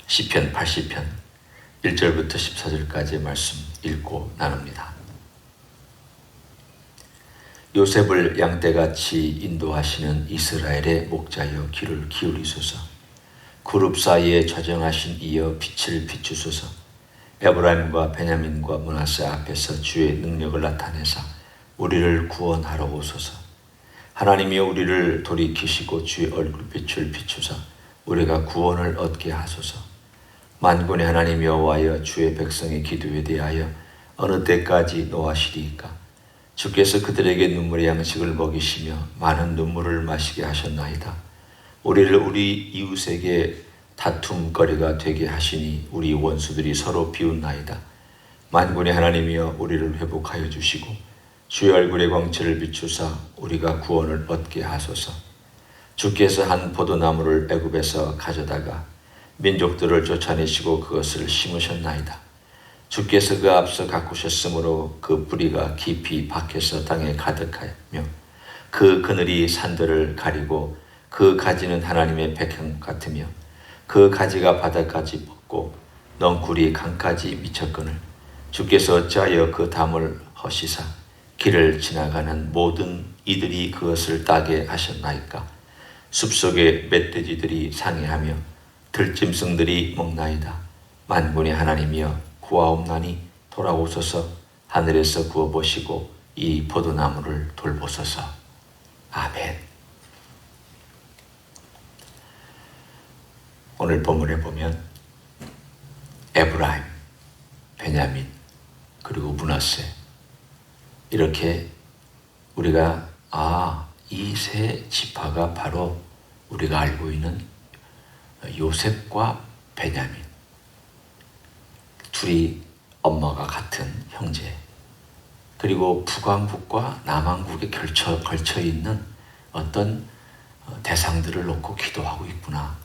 시편 80편 1절부터 14절까지의 말씀 읽고 나눕니다. 요셉을 양떼같이 인도하시는 이스라엘의 목자여 귀를 기울이소서. 그룹 사이에 좌정하신 이여 빛을 비추소서. 에브라임과 베냐민과 므낫세 앞에서 주의 능력을 나타내사 우리를 구원하러 오소서. 하나님이여 우리를 돌이키시고 주의 얼굴빛을 비추사 우리가 구원을 얻게 하소서. 만군의 하나님 여호와여 주의 백성의 기도에 대하여 어느 때까지 노하시리이까. 주께서 그들에게 눈물의 양식을 먹이시며 많은 눈물을 마시게 하셨나이다. 우리를 우리 이웃에게 다툼거리가 되게 하시니 우리 원수들이 서로 비웃나이다. 만군의 하나님이여 우리를 회복하여 주시고 주의 얼굴의 광채를 비추사 우리가 구원을 얻게 하소서. 주께서 한 포도나무를 애굽에서 가져다가 민족들을 쫓아내시고 그것을 심으셨나이다. 주께서 그 앞서 가꾸셨으므로 그 뿌리가 깊이 박혀서 땅에 가득하며 그 그늘이 산들을 가리고 그 가지는 하나님의 백향 같으며 그 가지가 바다까지 뻗고 넝쿨이 강까지 미쳤거늘 주께서 어찌하여 그 담을 허시사 길을 지나가는 모든 이들이 그것을 따게 하셨나이까. 숲속에 멧돼지들이 상해하며 들짐승들이 먹나이다. 만군의 하나님이여 구하옵나니 돌아오소서. 하늘에서 구워보시고 이 포도나무를 돌보소서. 아멘. 오늘 본문에 보면 에브라임, 베냐민, 그리고 므낫세 이렇게 우리가 이 세 지파가 바로 우리가 알고 있는 요셉과 베냐민, 둘이 엄마가 같은 형제, 그리고 북왕국과 남왕국에 걸쳐 있는 어떤 대상들을 놓고 기도하고 있구나,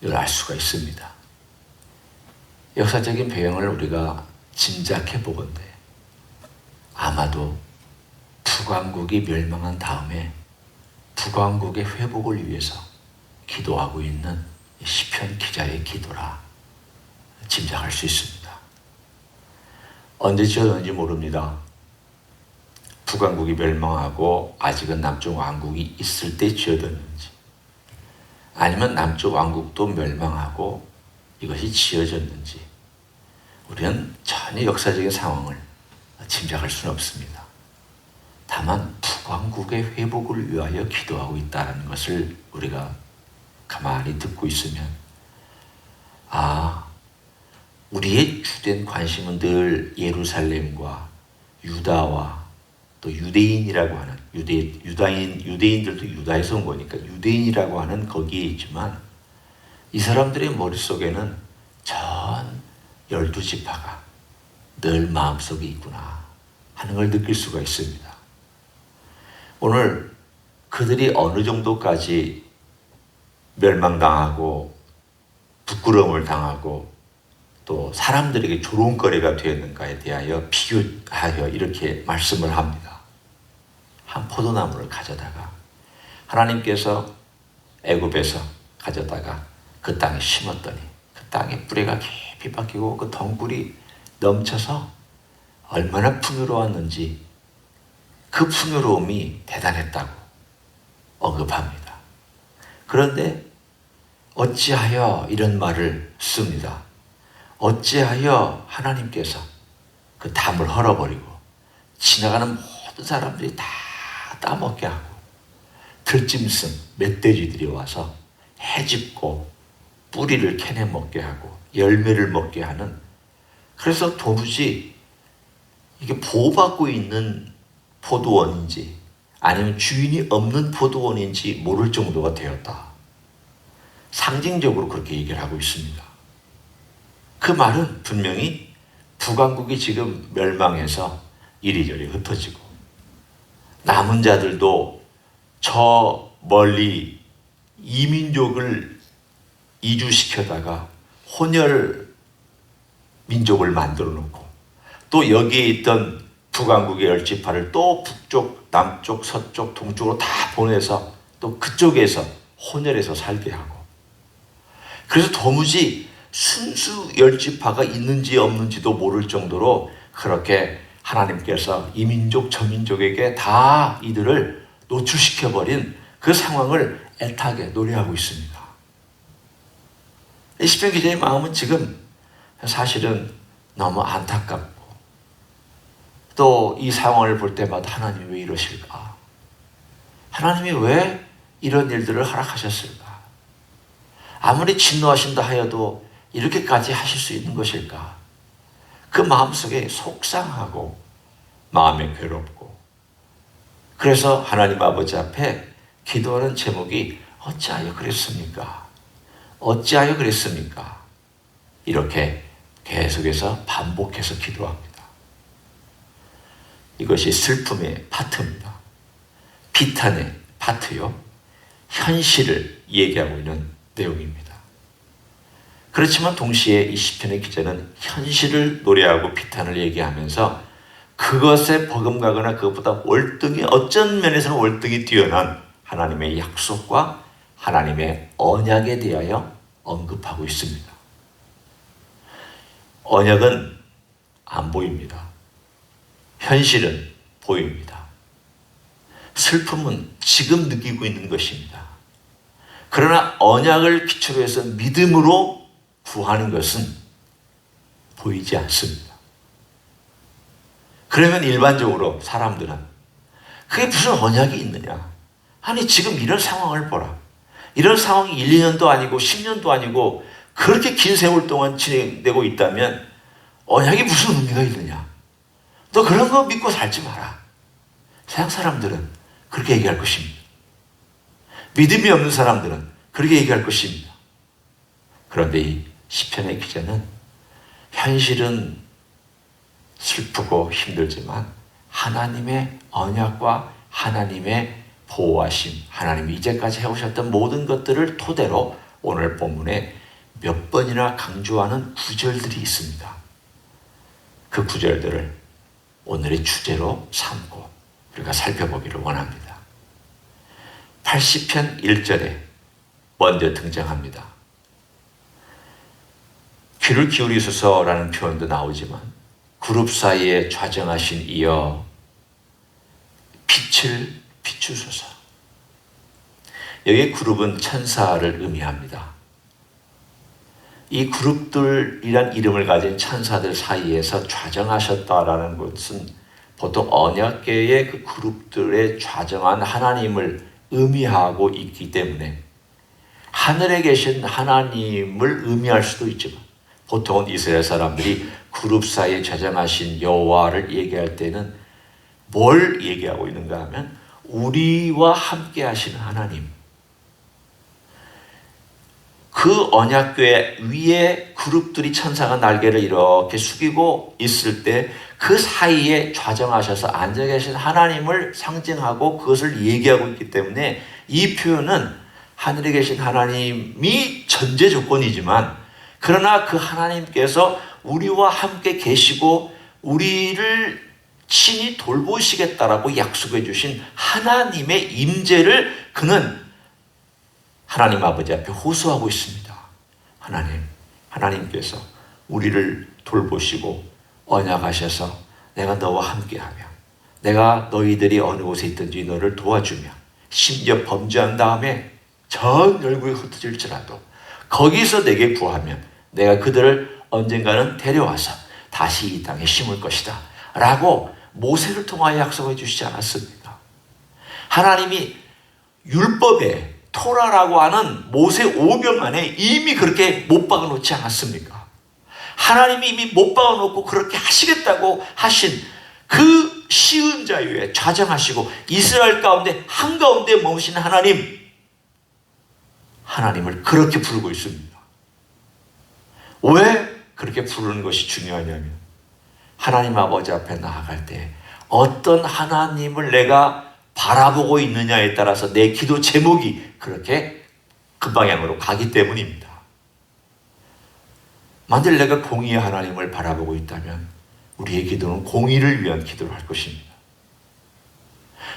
이걸 알 수가 있습니다. 역사적인 배경을 우리가 짐작해 보건대 아마도 북왕국이 멸망한 다음에 북왕국의 회복을 위해서 기도하고 있는 시편 기자의 기도라 짐작할 수 있습니다. 언제 지어졌는지 모릅니다. 북왕국이 멸망하고 아직은 남쪽 왕국이 있을 때 지어졌는지, 아니면 남쪽 왕국도 멸망하고 이것이 지어졌는지 우리는 전혀 역사적인 상황을 짐작할 수는 없습니다. 다만 북왕국의 회복을 위하여 기도하고 있다는 것을 우리가 가만히 듣고 있으면 우리의 주된 관심은 늘 예루살렘과 유다와 또 유대인이라고 하는 유대인들도 유다에서 온 거니까 유대인이라고 하는 거기에 있지만 이 사람들의 머릿속에는 전 12지파가 늘 마음속에 있구나 하는 걸 느낄 수가 있습니다. 오늘 그들이 어느 정도까지 멸망당하고 부끄러움을 당하고 또 사람들에게 조롱거리가 되었는가에 대하여 비교하여 이렇게 말씀을 합니다. 한 포도나무를 가져다가 하나님께서 애굽에서 가져다가 그 땅에 심었더니 그 땅에 뿌리가 깊이 박히고 그 덩굴이 넘쳐서 얼마나 풍요로웠는지 그 풍요로움이 대단했다고 언급합니다. 그런데 어찌하여 이런 말을 씁니다. 어찌하여 하나님께서 그 담을 헐어버리고 지나가는 모든 사람들이 다 따먹게 하고 들짐승, 멧돼지들이 와서 해집고 뿌리를 캐내 먹게 하고 열매를 먹게 하는, 그래서 도무지 이게 보호받고 있는 포도원인지 아니면 주인이 없는 포도원인지 모를 정도가 되었다. 상징적으로 그렇게 얘기를 하고 있습니다. 그 말은 분명히 북왕국이 지금 멸망해서 이리저리 흩어지고 남은 자들도 저 멀리 이민족을 이주시켜다가 혼혈 민족을 만들어 놓고 또 여기에 있던 북왕국의 10지파를 또 북쪽, 남쪽, 서쪽, 동쪽으로 다 보내서 또 그쪽에서 혼혈해서 살게 하고, 그래서 도무지 순수 열지파가 있는지 없는지도 모를 정도로 그렇게 하나님께서 이 민족 저 민족에게 다 이들을 노출시켜버린 그 상황을 애타게 노래하고 있습니다. 시편 기자의 마음은 지금 사실은 너무 안타깝고 또 이 상황을 볼 때마다 하나님이 왜 이러실까? 하나님이 왜 이런 일들을 허락하셨을까? 아무리 진노하신다 하여도 이렇게까지 하실 수 있는 것일까? 그 마음속에 속상하고 마음에 괴롭고 그래서 하나님 아버지 앞에 기도하는 제목이 어찌하여 그랬습니까? 어찌하여 그랬습니까? 이렇게 계속해서 반복해서 기도합니다. 이것이 슬픔의 파트입니다. 비탄의 파트요. 현실을 얘기하고 있는 내용입니다. 그렇지만 동시에 이 시편의 기자는 현실을 노래하고 비탄을 얘기하면서 그것에 버금가거나 그것보다 월등히 어쩐 면에서는 월등히 뛰어난 하나님의 약속과 하나님의 언약에 대하여 언급하고 있습니다. 언약은 안 보입니다. 현실은 보입니다. 슬픔은 지금 느끼고 있는 것입니다. 그러나 언약을 기초로 해서 믿음으로 구하는 것은 보이지 않습니다. 그러면 일반적으로 사람들은 그게 무슨 언약이 있느냐? 아니 지금 이런 상황을 보라. 이런 상황이 1, 2년도 아니고 10년도 아니고 그렇게 긴 세월 동안 진행되고 있다면 언약이 무슨 의미가 있느냐? 너 그런 거 믿고 살지 마라. 세상 사람들은 그렇게 얘기할 것입니다. 믿음이 없는 사람들은 그렇게 얘기할 것입니다. 그런데 이 시편의 기자는 현실은 슬프고 힘들지만 하나님의 언약과 하나님의 보호하심, 하나님이 이제까지 해오셨던 모든 것들을 토대로 오늘 본문에 몇 번이나 강조하는 구절들이 있습니다. 그 구절들을 오늘의 주제로 삼고 우리가 살펴보기를 원합니다. 80편 1절에 먼저 등장합니다. 귀를 기울이소서라는 표현도 나오지만 그룹 사이에 좌정하신 이여 빛을 비추소서. 여기 그룹은 천사를 의미합니다. 이 그룹들이란 이름을 가진 천사들 사이에서 좌정하셨다라는 것은 보통 언약계의 그 그룹들의 좌정한 하나님을 의미하고 있기 때문에 하늘에 계신 하나님을 의미할 수도 있지만 보통은 이스라엘 사람들이 그룹 사이에 좌정하신 여호와를 얘기할 때는 뭘 얘기하고 있는가 하면 우리와 함께 하시는 하나님, 그 언약궤 위에 그룹들이 천사가 날개를 이렇게 숙이고 있을 때 그 사이에 좌정하셔서 앉아 계신 하나님을 상징하고 그것을 얘기하고 있기 때문에 이 표현은 하늘에 계신 하나님이 전제 조건이지만 그러나 그 하나님께서 우리와 함께 계시고 우리를 친히 돌보시겠다라고 약속해 주신 하나님의 임재를 그는 하나님 아버지 앞에 호소하고 있습니다. 하나님께서 우리를 돌보시고 언약하셔서 내가 너와 함께하며 내가 너희들이 어느 곳에 있든지 너를 도와주며 심지어 범죄한 다음에 전 열국에 흩어질지라도 거기서 내게 구하면 내가 그들을 언젠가는 데려와서 다시 이 땅에 심을 것이다 라고 모세를 통하여 약속해 주시지 않았습니까? 하나님이 율법에 토라라고 하는 모세 오병 안에 이미 그렇게 못 박아 놓지 않았습니까? 하나님이 이미 못 박아 놓고 그렇게 하시겠다고 하신 그 쉬운 자유에 좌정하시고 이스라엘 가운데 한가운데 머무시는 하나님을 그렇게 부르고 있습니다. 왜 그렇게 부르는 것이 중요하냐면 하나님 아버지 앞에 나아갈 때 어떤 하나님을 내가 바라보고 있느냐에 따라서 내 기도 제목이 그렇게 그 방향으로 가기 때문입니다. 만일 내가 공의의 하나님을 바라보고 있다면 우리의 기도는 공의를 위한 기도를 할 것입니다.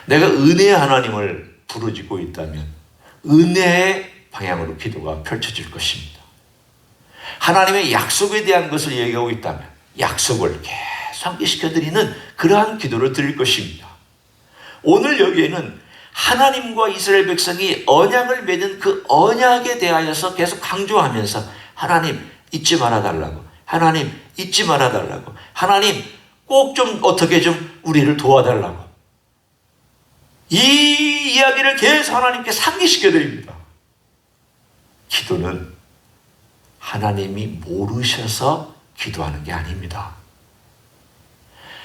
내가 은혜의 하나님을 부르짖고 있다면 은혜의 방향으로 기도가 펼쳐질 것입니다. 하나님의 약속에 대한 것을 얘기하고 있다면 약속을 계속 상기시켜드리는 그러한 기도를 드릴 것입니다. 오늘 여기에는 하나님과 이스라엘 백성이 언약을 맺은 그 언약에 대하여서 계속 강조하면서 하나님 잊지 말아달라고, 하나님 잊지 말아달라고, 하나님 꼭 좀 어떻게 좀 우리를 도와달라고, 이 이야기를 계속 하나님께 상기시켜드립니다. 기도는 하나님이 모르셔서 기도하는 게 아닙니다.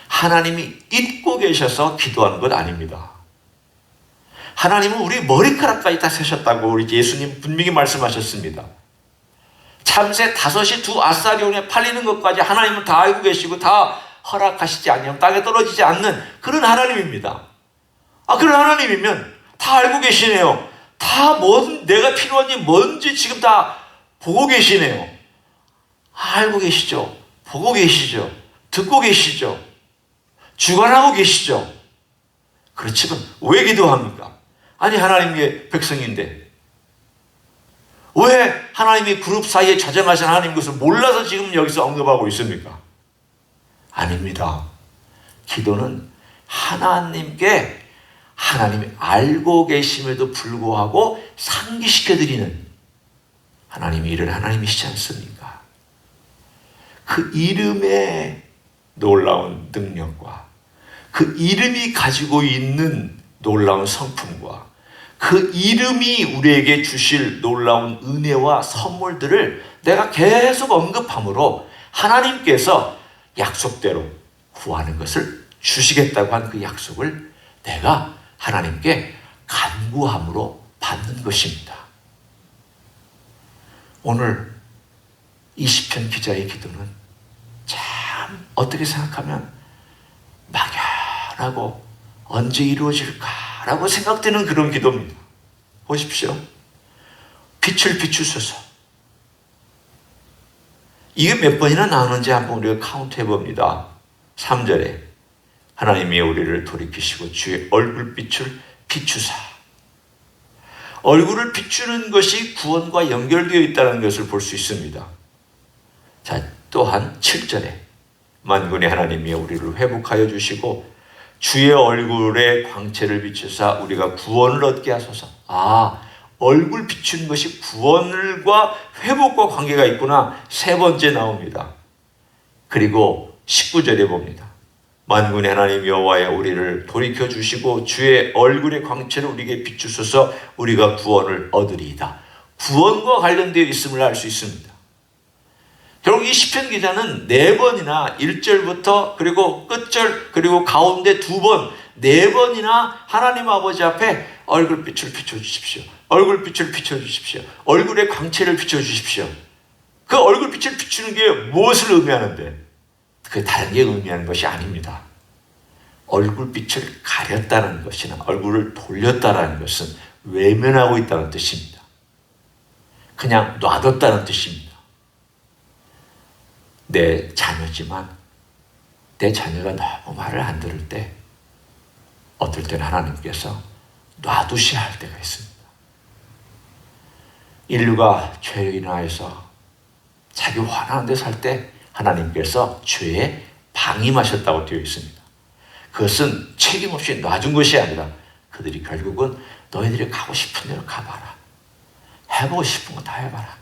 하나님이 잊고 계셔서 기도하는 것 아닙니다. 하나님은 우리 머리카락까지 다 세셨다고 우리 예수님 분명히 말씀하셨습니다. 참새 5이 2 아사리온에 팔리는 것까지 하나님은 다 알고 계시고 다 허락하시지 않으면 땅에 떨어지지 않는 그런 하나님입니다. 그런 하나님이면 다 알고 계시네요. 다 내가 필요한 게 뭔지 지금 다 보고 계시네요. 알고 계시죠? 보고 계시죠? 듣고 계시죠? 주관하고 계시죠? 그렇지만 왜 기도합니까? 아니 하나님의 백성인데 왜 하나님이 그룹 사이에 좌정하신 하나님 것을 몰라서 지금 여기서 언급하고 있습니까? 아닙니다. 기도는 하나님께 하나님이 알고 계심에도 불구하고 상기시켜드리는 하나님의 일을 하나님이시지 않습니까? 그 이름의 놀라운 능력과 그 이름이 가지고 있는 놀라운 성품과 그 이름이 우리에게 주실 놀라운 은혜와 선물들을 내가 계속 언급함으로 하나님께서 약속대로 구하는 것을 주시겠다고 한 그 약속을 내가 하나님께 간구함으로 받는 것입니다. 오늘 이 시편 기자의 기도는 참 어떻게 생각하면 막연하고 언제 이루어질까라고 생각되는 그런 기도입니다. 보십시오. 빛을 비추소서. 이게 몇 번이나 나오는지 한번 우리가 카운트 해봅니다. 3절에 하나님이 우리를 돌이키시고 주의 얼굴빛을 비추사. 얼굴을 비추는 것이 구원과 연결되어 있다는 것을 볼 수 있습니다. 자, 또한 7절에 만군의 하나님이 우리를 회복하여 주시고 주의 얼굴에 광채를 비추사 우리가 구원을 얻게 하소서. 얼굴 비추는 것이 구원과 회복과 관계가 있구나. 3번째 나옵니다. 그리고 19절에 봅니다. 만군의 하나님 여호와여 우리를 돌이켜 주시고 주의 얼굴의 광채를 우리에게 비추소서 우리가 구원을 얻으리이다. 구원과 관련되어 있음을 알 수 있습니다. 결국 이 시편 기자는 4번이나 1절부터 그리고 끝절 그리고 가운데 2번 4번이나 하나님 아버지 앞에 얼굴빛을 비춰주십시오. 얼굴빛을 비춰주십시오. 얼굴의 광채를 비춰주십시오. 그 얼굴빛을 비추는 게 무엇을 의미하는데 그게 다른 게 의미하는 것이 아닙니다. 얼굴빛을 가렸다는 것이나 얼굴을 돌렸다는 것은 외면하고 있다는 뜻입니다. 그냥 놔뒀다는 뜻입니다. 내 자녀지만 내 자녀가 너무 말을 안 들을 때 어떨 때는 하나님께서 놔두셔야 할 때가 있습니다. 인류가 죄로 인하여서 자기 원하는 데 살 때 하나님께서 죄에 방임하셨다고 되어 있습니다. 그것은 책임 없이 놔준 것이 아니라 그들이 결국은 너희들이 가고 싶은 대로 가봐라. 해보고 싶은 거 다 해봐라.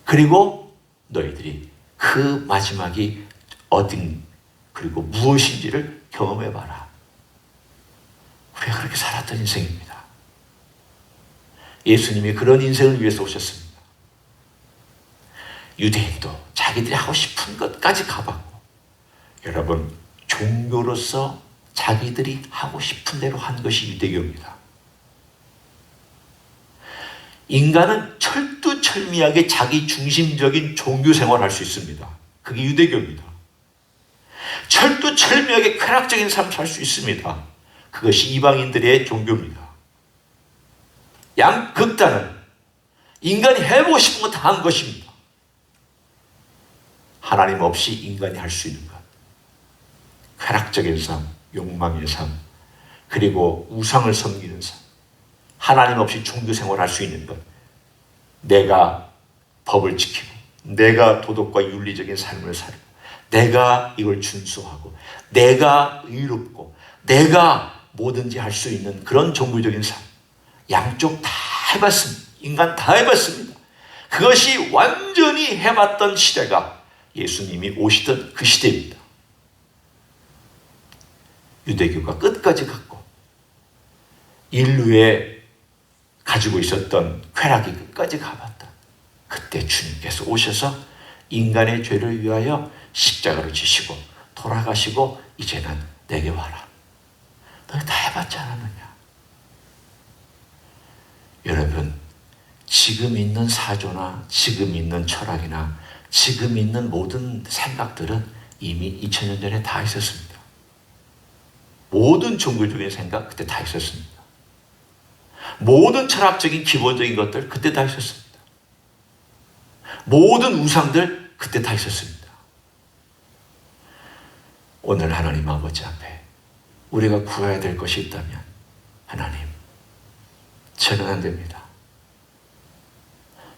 그리고 너희들이 그 마지막이 어딘 그리고 무엇인지를 경험해봐라. 우리가 그렇게 살았던 인생입니다. 예수님이 그런 인생을 위해서 오셨습니다. 유대인도 자기들이 하고 싶은 것까지 가봤고 여러분 종교로서 자기들이 하고 싶은 대로 한 것이 유대교입니다. 인간은 철두철미하게 자기 중심적인 종교 생활을 할 수 있습니다. 그게 유대교입니다. 철두철미하게 쾌락적인 삶을 살 수 있습니다. 그것이 이방인들의 종교입니다. 양극단은 인간이 해보고 싶은 거 다 한 것입니다. 하나님 없이 인간이 할 수 있는 것. 쾌락적인 삶, 욕망의 삶, 그리고 우상을 섬기는 삶. 하나님 없이 종교 생활을 할 수 있는 것. 내가 법을 지키고 내가 도덕과 윤리적인 삶을 살고, 내가 이걸 준수하고, 내가 의롭고, 내가 뭐든지 할 수 있는 그런 종교적인 삶. 양쪽 다 해봤습니다. 인간 다 해봤습니다. 그것이 완전히 해봤던 시대가 예수님이 오시던 그 시대입니다. 유대교가 끝까지 갔고, 인류에 가지고 있었던 쾌락이 끝까지 가봤다. 그때 주님께서 오셔서 인간의 죄를 위하여 십자가로 지시고 돌아가시고, 이제는 내게 와라. 너희 다 해봤지 않았느냐? 여러분, 지금 있는 사조나 지금 있는 철학이나 지금 있는 모든 생각들은 이미 2000년 전에 다 있었습니다. 모든 종교적인 생각 그때 다 있었습니다. 모든 철학적인 기본적인 것들 그때 다 있었습니다. 모든 우상들 그때 다 있었습니다. 오늘 하나님 아버지 앞에 우리가 구해야 될 것이 있다면, 하나님, 저는 안 됩니다.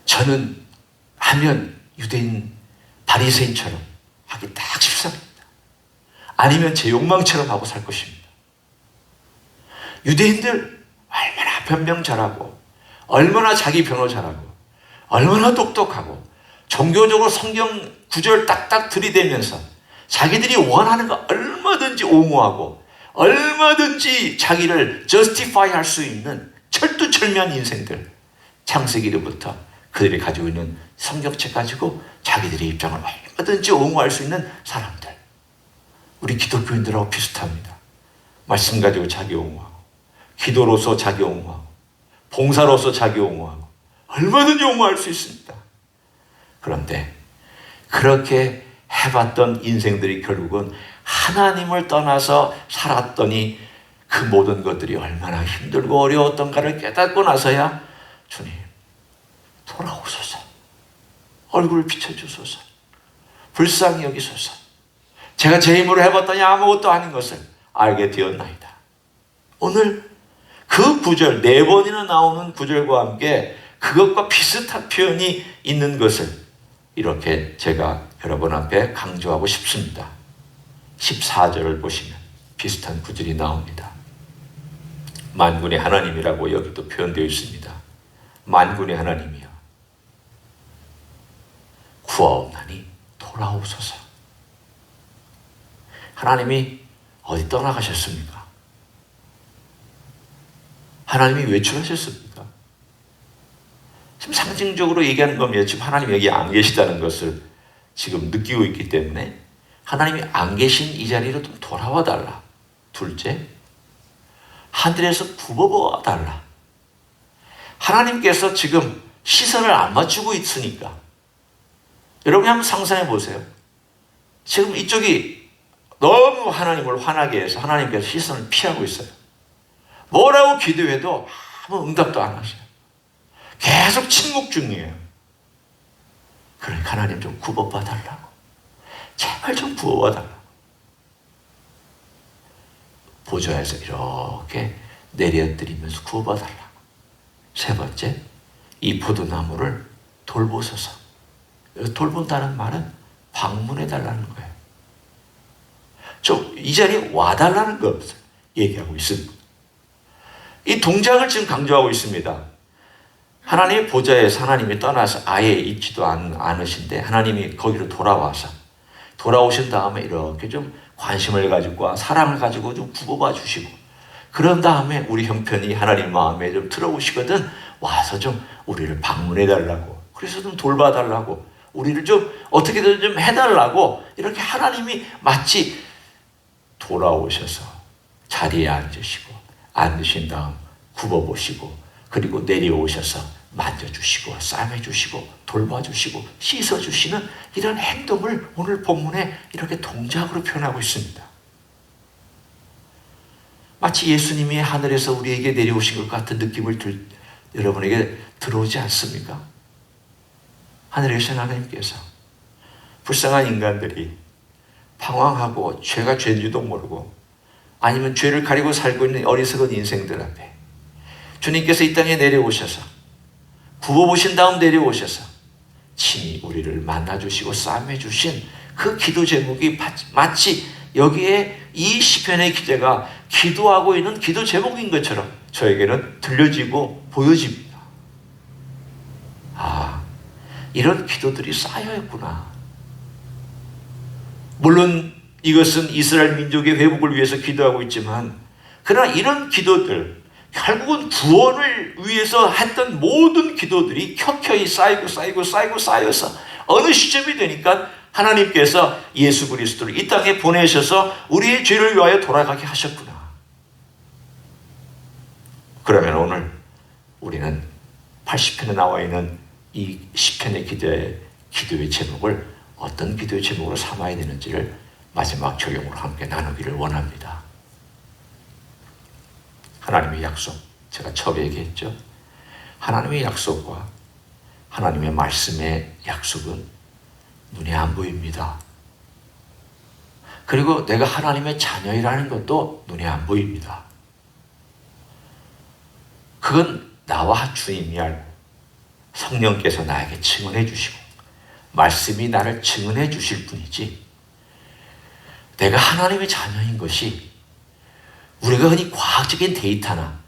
저는 하면 유대인 바리새인처럼 하기 딱 쉽습니다. 아니면 제 욕망처럼 하고 살 것입니다. 유대인들 얼마나 변명 잘하고, 얼마나 자기 변호 잘하고, 얼마나 똑똑하고, 종교적으로 성경 구절 딱딱 들이대면서 자기들이 원하는 거 얼마든지 옹호하고, 얼마든지 자기를 justify 할 수 있는 철두철미한 인생들, 창세기로부터 그들이 가지고 있는 성경책 가지고 자기들의 입장을 얼마든지 옹호할 수 있는 사람들. 우리 기독교인들하고 비슷합니다. 말씀 가지고 자기 옹호하고, 기도로서 자기 옹호하고, 봉사로서 자기 옹호하고, 얼마든지 옹호할 수 있습니다. 그런데 그렇게 해봤던 인생들이 결국은 하나님을 떠나서 살았더니 그 모든 것들이 얼마나 힘들고 어려웠던가를 깨닫고 나서야, 주님, 돌아오소서, 얼굴을 비춰주소서, 불쌍히 여기소서, 제가 제 힘으로 해봤더니 아무것도 아닌 것을 알게 되었나이다. 오늘 그 구절, 4번이나 나오는 구절과 함께 그것과 비슷한 표현이 있는 것을 이렇게 제가 여러분 앞에 강조하고 싶습니다. 14절을 보시면 비슷한 구절이 나옵니다. 만군의 하나님이라고 여기도 표현되어 있습니다. 만군의 하나님이여, 구하옵나니 돌아오소서. 하나님이 어디 떠나가셨습니까? 하나님이 외출하셨습니까? 지금 상징적으로 얘기하는 겁니다. 지금 하나님이 여기 안 계시다는 것을 지금 느끼고 있기 때문에 하나님이 안 계신 이 자리로 좀 돌아와 달라. 둘째, 하늘에서 굽어봐 달라. 하나님께서 지금 시선을 안 맞추고 있으니까, 여러분이 한번 상상해 보세요. 지금 이쪽이 너무 하나님을 화나게 해서 하나님께서 시선을 피하고 있어요. 뭐라고 기도해도 아무 응답도 안 하셔요. 계속 침묵 중이에요. 그러니까 하나님 좀 굽어봐 달라고. 제발 좀 구워봐 달라고. 보좌에서 이렇게 내려드리면서 구워봐 달라고. 세 번째, 이 포도나무를 돌보소서. 돌본다는 말은 방문해 달라는 거예요. 좀 이 자리에 와달라는 것을 얘기하고 있습니다. 이 동작을 지금 강조하고 있습니다. 하나님의 보좌에서 하나님이 떠나서 아예 있지도 않으신데 하나님이 거기로 돌아오신 다음에 이렇게 좀 관심을 가지고 사랑을 가지고 좀 굽어봐 주시고, 그런 다음에 우리 형편이 하나님 마음에 좀 들어오시거든 와서 좀 우리를 방문해 달라고, 그래서 좀 돌봐 달라고, 우리를 좀 어떻게든 좀 해달라고, 이렇게 하나님이 마치 돌아오셔서 자리에 앉으신 다음 굽어보시고, 그리고 내려오셔서 만져주시고 싸매주시고 돌봐주시고 씻어주시는 이런 행동을 오늘 본문에 이렇게 동작으로 표현하고 있습니다. 마치 예수님이 하늘에서 우리에게 내려오신 것 같은 느낌을 여러분에게 들어오지 않습니까? 하늘에 계신 하나님께서 불쌍한 인간들이 방황하고 죄가 죄인지도 모르고 아니면 죄를 가리고 살고 있는 어리석은 인생들 앞에 주님께서 이 땅에 내려오셔서 굽어보신 다음 내려오셔서 친히 우리를 만나주시고 싸매주신 그 기도 제목이 마치 여기에 이 시편의 기자가 기도하고 있는 기도 제목인 것처럼 저에게는 들려지고 보여집니다. 아, 이런 기도들이 쌓여있구나. 물론 이것은 이스라엘 민족의 회복을 위해서 기도하고 있지만, 그러나 이런 기도들, 결국은 구원을 위해서 했던 모든 기도들이 켜켜이 쌓여서 어느 시점이 되니까 하나님께서 예수 그리스도를 이 땅에 보내셔서 우리의 죄를 위하여 돌아가게 하셨구나. 그러면 오늘 우리는 80편에 나와 있는 이 시편의 기도의 제목을 어떤 기도의 제목으로 삼아야 되는지를 마지막 적용으로 함께 나누기를 원합니다. 하나님의 약속, 제가 처음에 얘기했죠. 하나님의 약속과 하나님의 말씀의 약속은 눈에 안 보입니다. 그리고 내가 하나님의 자녀이라는 것도 눈에 안 보입니다. 그건 나와 주님이 알고 성령께서 나에게 증언해 주시고 말씀이 나를 증언해 주실 뿐이지, 내가 하나님의 자녀인 것이 우리가 흔히 과학적인 데이터나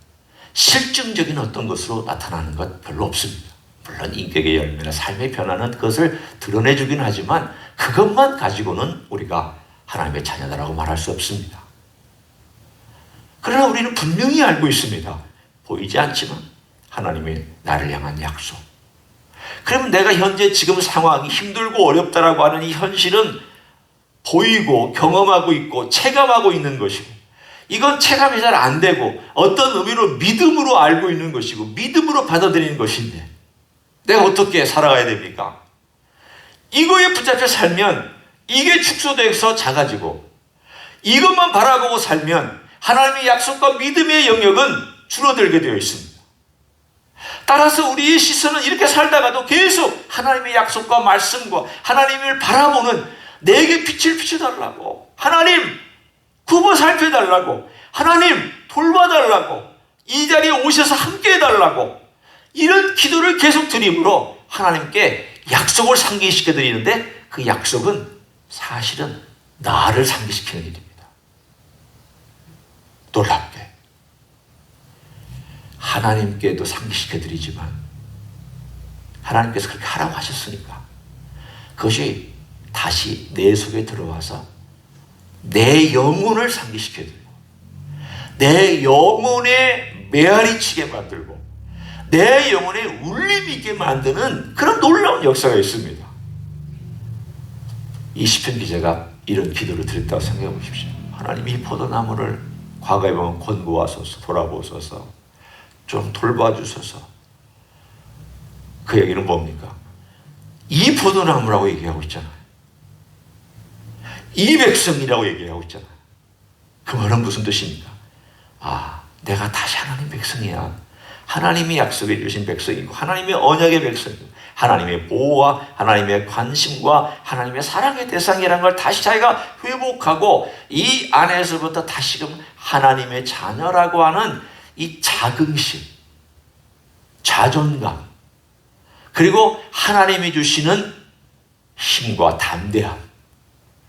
실증적인 어떤 것으로 나타나는 것 별로 없습니다. 물론 인격의 열매나 삶의 변화는 그것을 드러내주긴 하지만 그것만 가지고는 우리가 하나님의 자녀다라고 말할 수 없습니다. 그러나 우리는 분명히 알고 있습니다. 보이지 않지만 하나님의 나를 향한 약속. 그러면 내가 현재 지금 상황이 힘들고 어렵다라고 하는 이 현실은 보이고 경험하고 있고 체감하고 있는 것이고, 이건 체감이 잘 안 되고 어떤 의미로 믿음으로 알고 있는 것이고 믿음으로 받아들이는 것인데 내가 어떻게 살아가야 됩니까? 이거에 붙잡혀 살면 이게 축소돼서 작아지고, 이것만 바라보고 살면 하나님의 약속과 믿음의 영역은 줄어들게 되어 있습니다. 따라서 우리의 시선은 이렇게 살다가도 계속 하나님의 약속과 말씀과 하나님을 바라보는, 내게 빛을 비춰달라고, 하나님 굽어 살펴달라고, 하나님 돌봐달라고, 이 자리에 오셔서 함께 해달라고, 이런 기도를 계속 드림으로 하나님께 약속을 상기시켜 드리는데, 그 약속은 사실은 나를 상기시키는 일입니다. 놀랍게 하나님께도 상기시켜 드리지만 하나님께서 그렇게 하라고 하셨으니까 그것이 다시 내 속에 들어와서 내 영혼을 상기시켜 드리고 내 영혼에 메아리치게 만들고 내 영혼에 울림이 있게 만드는 그런 놀라운 역사가 있습니다. 이 시편 기자가 이런 기도를 드렸다고 생각해 보십시오. 하나님, 이 포도나무를 과거에 보면 권고하소서, 돌아보소서, 좀 돌봐주소서. 그 얘기는 뭡니까? 이 포도나무라고 얘기하고 있잖아요. 이 백성이라고 얘기하고 있잖아요. 그 말은 무슨 뜻입니까? 아, 내가 다시 하나님 백성이야. 하나님이 약속해 주신 백성이고 하나님의 언약의 백성이고 하나님의 보호와 하나님의 관심과 하나님의 사랑의 대상이라는 걸 다시 자기가 회복하고 이 안에서부터 다시금 하나님의 자녀라고 하는 이 자긍심, 자존감, 그리고 하나님이 주시는 힘과 담대함,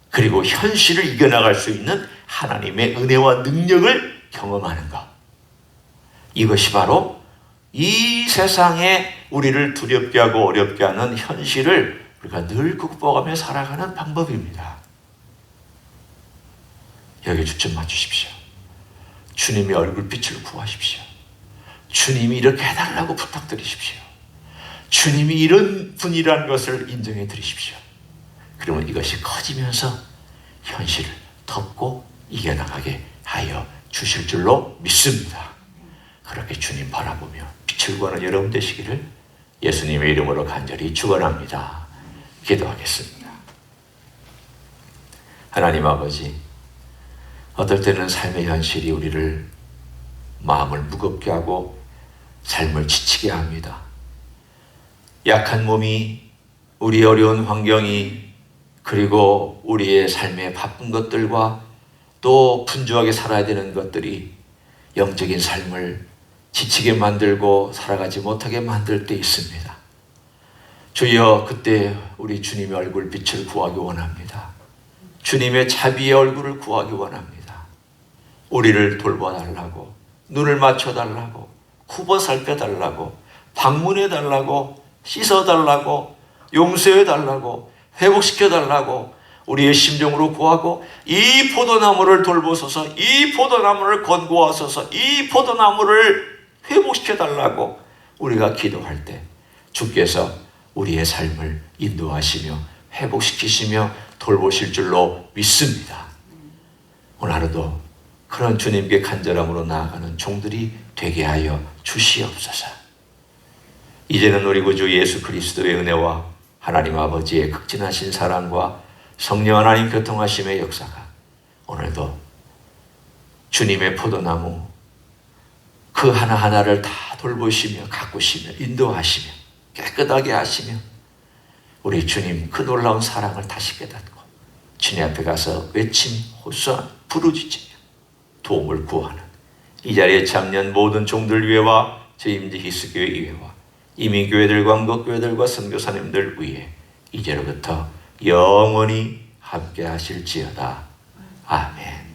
그리고 현실을 이겨나갈 수 있는 하나님의 은혜와 능력을 경험하는 것. 이것이 바로 이 세상에 우리를 두렵게 하고 어렵게 하는 현실을 우리가 늘 극복하며 살아가는 방법입니다. 여기에 초점 맞추십시오. 주님의 얼굴빛을 구하십시오. 주님이 이렇게 해달라고 부탁드리십시오. 주님이 이런 분이라는 것을 인정해 드리십시오. 그러면 이것이 커지면서 현실을 덮고 이겨나가게 하여 주실 줄로 믿습니다. 그렇게 주님 바라보며 빛을 구하는 여러분 되시기를 예수님의 이름으로 간절히 축원합니다. 기도하겠습니다. 하나님 아버지, 어떨 때는 삶의 현실이 우리를 마음을 무겁게 하고 삶을 지치게 합니다. 약한 몸이, 우리의 어려운 환경이, 그리고 우리의 삶의 바쁜 것들과 또 분주하게 살아야 되는 것들이 영적인 삶을 지치게 만들고 살아가지 못하게 만들 때 있습니다. 주여, 그때 우리 주님의 얼굴 빛을 구하기 원합니다. 주님의 자비의 얼굴을 구하기 원합니다. 우리를 돌봐달라고, 눈을 맞춰달라고, 굽어 살펴달라고, 방문해달라고, 씻어달라고, 용서해달라고, 회복시켜달라고 우리의 심정으로 구하고, 이 포도나무를 돌보소서, 이 포도나무를 건고하소서, 이 포도나무를 회복시켜달라고 우리가 기도할 때 주께서 우리의 삶을 인도하시며 회복시키시며 돌보실 줄로 믿습니다. 오늘 하루도 그런 주님께 간절함으로 나아가는 종들이 되게 하여 주시옵소서. 이제는 우리 구주 예수 그리스도의 은혜와 하나님 아버지의 극진하신 사랑과 성령 하나님 교통하심의 역사가 오늘도 주님의 포도나무 그 하나하나를 다 돌보시며 가꾸시며 인도하시며 깨끗하게 하시며 우리 주님 그 놀라운 사랑을 다시 깨닫고 주님 앞에 가서 외침 호소한 부르짖으며 도움을 구하는 이 자리에 참여한 모든 종들 위에와 제임지 히스교회 위에와 이민교회들과 한국교회들과 선교사님들 위에 이제로부터 영원히 함께 하실지어다. 아멘.